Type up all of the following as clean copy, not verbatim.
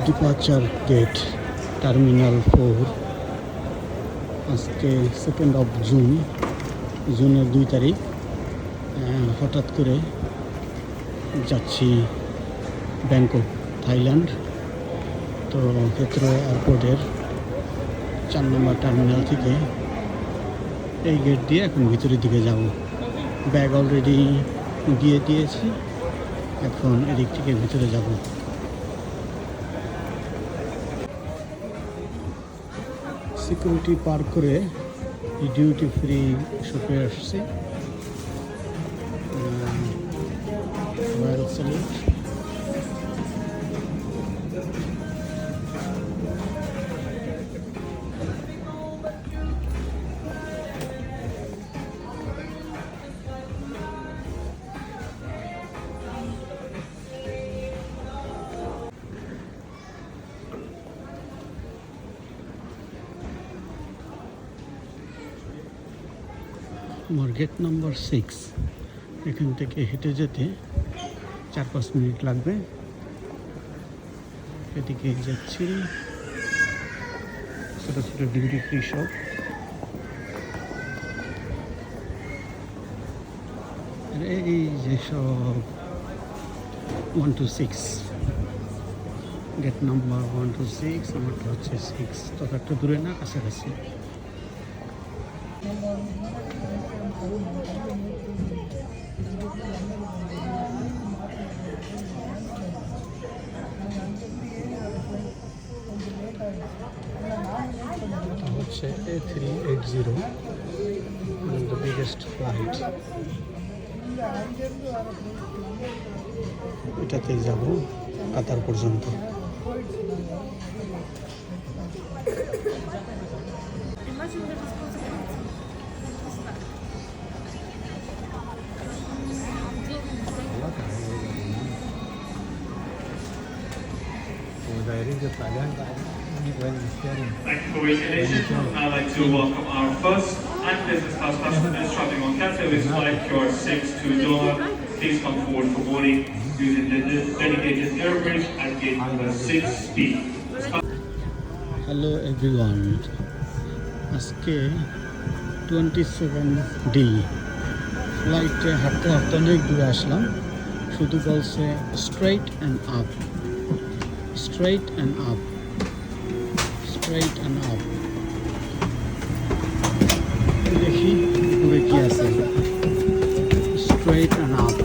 Departure gate terminal 4 আজকে 2nd of June, জুনের 2 তারিখ। হঠাৎ করে যাচ্ছি ব্যাংকক, থাইল্যান্ড। তো হেথ্রো এয়ারপোর্টের 4 নম্বর টার্মিনাল থেকে এই গেট দিয়ে এখন ভিতরের দিকে যাব। ব্যাগ অলরেডি দিয়ে দিয়েছি, এখন এদিক থেকে ভিতরে যাব। সিকিউরিটি পার করে ডিউটি ফ্রি শপে আসছি। Royal salute. আমার গেট নাম্বার 6, এখান থেকে হেঁটে যেতে 4-5 মিনিট লাগবে। এদিকে যাচ্ছি, ছোটো ছোটো ডিউটি ফ্রি শপ। এই যে সব 1 to 6, গেট নাম্বার 1 to 6, আমারটা হচ্ছে 6। তত একটা দূরে না, কাছাকাছি। হচ্ছে A380, the biggest flight। এটাতেই যাব কাতার পর্যন্ত। Thank you for waiting, ladies and gentlemen. I'd like to welcome our first and business class passengers traveling on Qatar Airways flight QR6 to Doha. Please come forward for boarding using the dedicated air bridge at gate number 6B. Hello everyone, আজকে 27D ফ্লাইটে হাঁটতে হাঁটতে অনেক দূরে আসলাম। শুধু বলছে straight and up, straight and up, straight and up. দেখি উপরে কি আছে। Straight and up.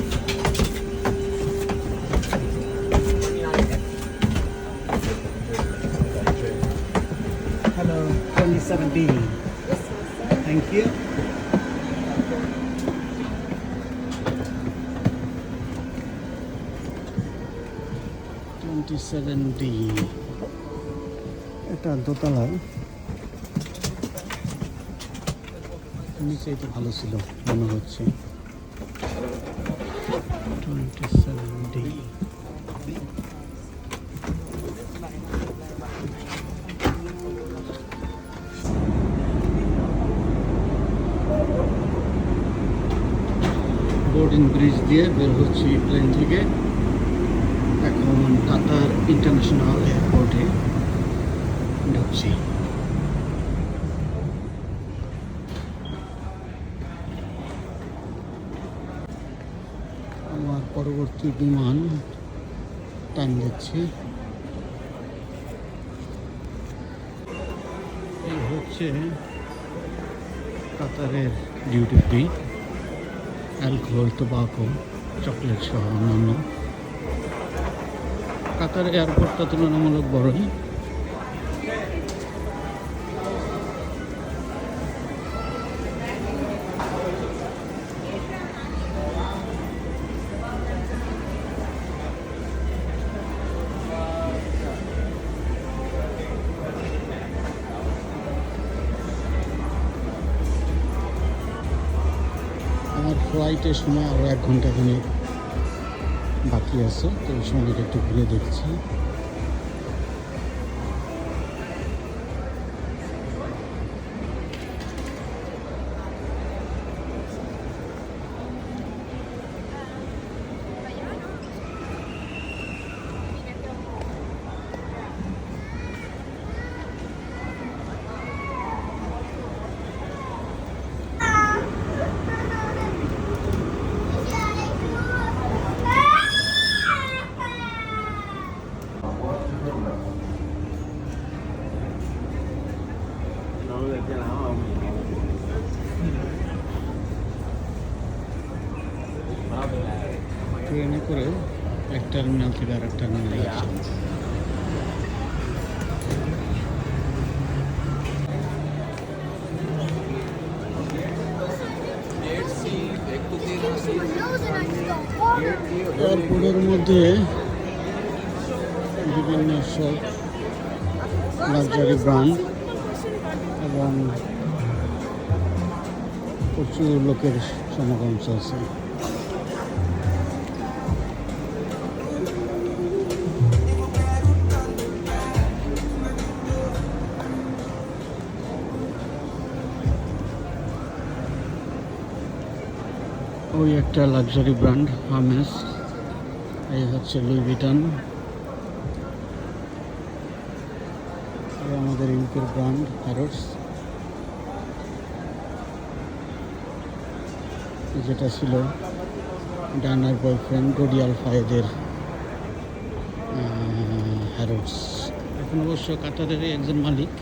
Hello, 27D. Thank you. D এটা দোতলায়, নিচেই তো ভালো ছিল মনে হচ্ছে। 27D। বোর্ডিং ব্রিজ দিয়ে বের হচ্ছি প্লেন থেকে। এখন কাতার ইন্টারন্যাশনাল এয়ারপোর্টে ঢুকছি। আমার পরবর্তী বিমান টাইম দিচ্ছে। এই হচ্ছে কাতারের duty free, alcohol, tobacco, chocolate সহ অন্যান্য। কাতার এয়ারপোর্টটা তুলনামূলক বড়ই। আমার ফ্লাইটের সময় আরও 1 ঘন্টা বাকি আছে, তো এই সময়টা একটু ঘুরে দেখছি। এক টার্মিনাল থেকে আর এক টার্মিনালে যাচ্ছি। এয়ারপোর্টের মধ্যে বিভিন্ন সব লাক্সারি ব্র্যান্ড এবং প্রচুর লোকের সমাগম চলছে। ওই একটা লাক্সারি ব্র্যান্ড হামেস, এই হচ্ছে লুই ভিটন, আমাদের ইউকের ব্র্যান্ড হ্যারোডস, যেটা ছিল ডানার বয়ফ্রেন্ড রোডিয়াল ফায়েদের হ্যারোডস। এখন অবশ্য কাতারেরই একজন মালিক।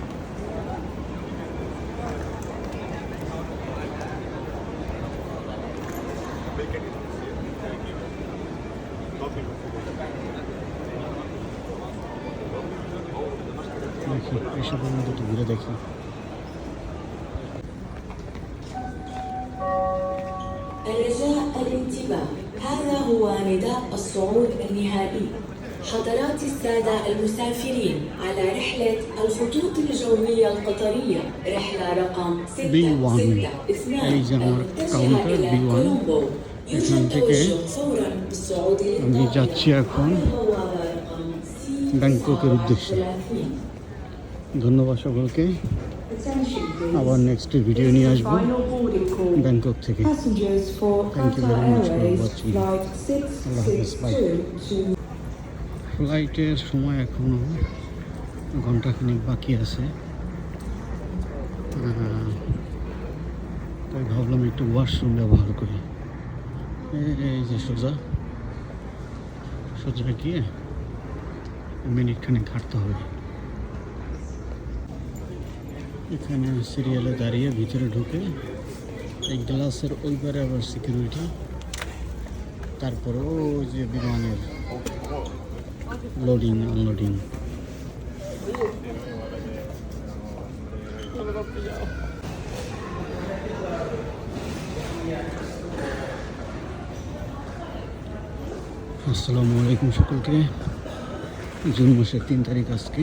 দেখি এসবের মধ্যে একটু ঘুরে দেখি। الرجاء الانتباه، هذا هو نداء الصعود النهائي. حضرات السادة المسافرين على رحلة الخطوط الجوية القطرية، رحلة رقم 662 المتجهة إلى كولومبو، يوجد توجه فورا بالصعود আমি যাচ্ছি এখন ব্যাংককের উদ্দেশ্যে। ধন্যবাদ সকলকে, আবার নেক্সট ভিডিও নিয়ে আসবো ব্যাংকক থেকে। Thank you very much for watching. আল্লাহ হাফেজ, বাই। ফ্লাইটের সময় এখনও ঘন্টাখানিক বাকি আছে, তাই ভাবলাম একটু ওয়াশরুম ব্যবহার করি। এই যে সোজা গিয়ে মিনিটখানেক হাঁটতে হবে। এখানে সিরিয়ালে দাঁড়িয়ে ভিতরে ঢুকে এই গ্লাসের ওই পারে আবার সিকিউরিটি, তারপরে ওই যে বিমানের লোডিং আনলোডিং। আসসালামু আলাইকুম সকলকে। জুন মাসের 3 তারিখ আজকে।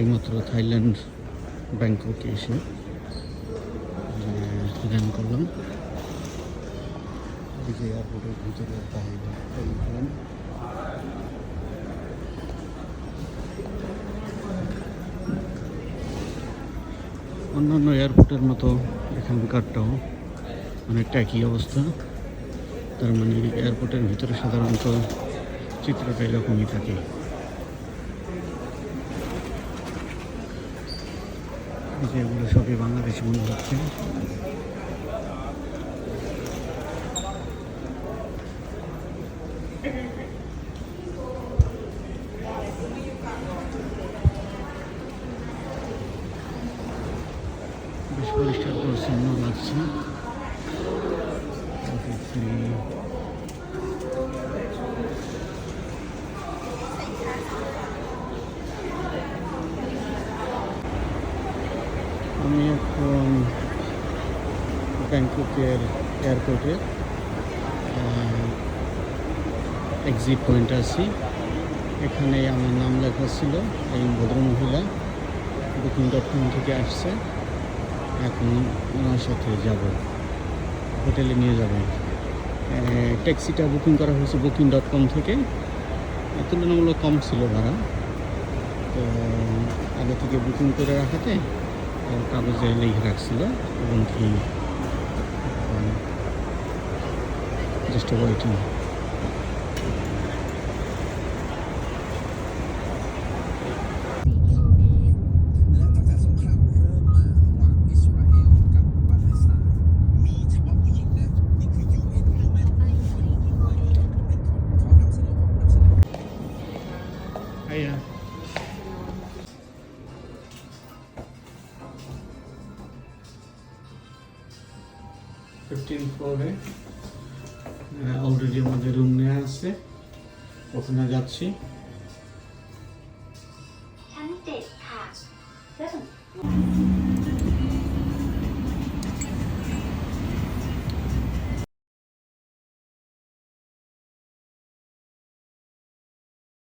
এইমাত্র থাইল্যান্ড ব্যাংককে এসে ল্যান্ড করলাম। এই যে এয়ারপোর্টের ভিতরে বাইরে অন্যান্য এয়ারপোর্টের মতো এখানকারটাও অনেকটা একই অবস্থা। তার মানে এয়ারপোর্টের ভিতরে সাধারণত চিত্রটা এরকমই থাকে। যেগুলো সবই বাংলাদেশি মনে হচ্ছে। বেশ পরিষ্কার পরিচ্ছন্ন লাগছে। আমি এখন ব্যাংককের এয়ারপোর্টের এক্সিট পয়েন্টে আছি। এখানে আমার নাম লেখা ছিল। এই ভদ্রমহিলা booking.com থেকে আসছে, এখন ওনার সাথে যাব, হোটেলে নিয়ে যাবে। ট্যাক্সিটা বুকিং করা হয়েছে booking.com থেকে, তুলনামূলক কম ছিল ভাড়া। তো আগে থেকে বুকিং করে রাখাতে কাগজে লিখে রাখছিল এবং কি জাস্ট ওয়েটিং। Yeah. 15 ফ্লোরে অলরেডি আমাদের রুম নেওয়া আছে। ওখানে যাচ্ছি।ชั้น 7 ค่ะ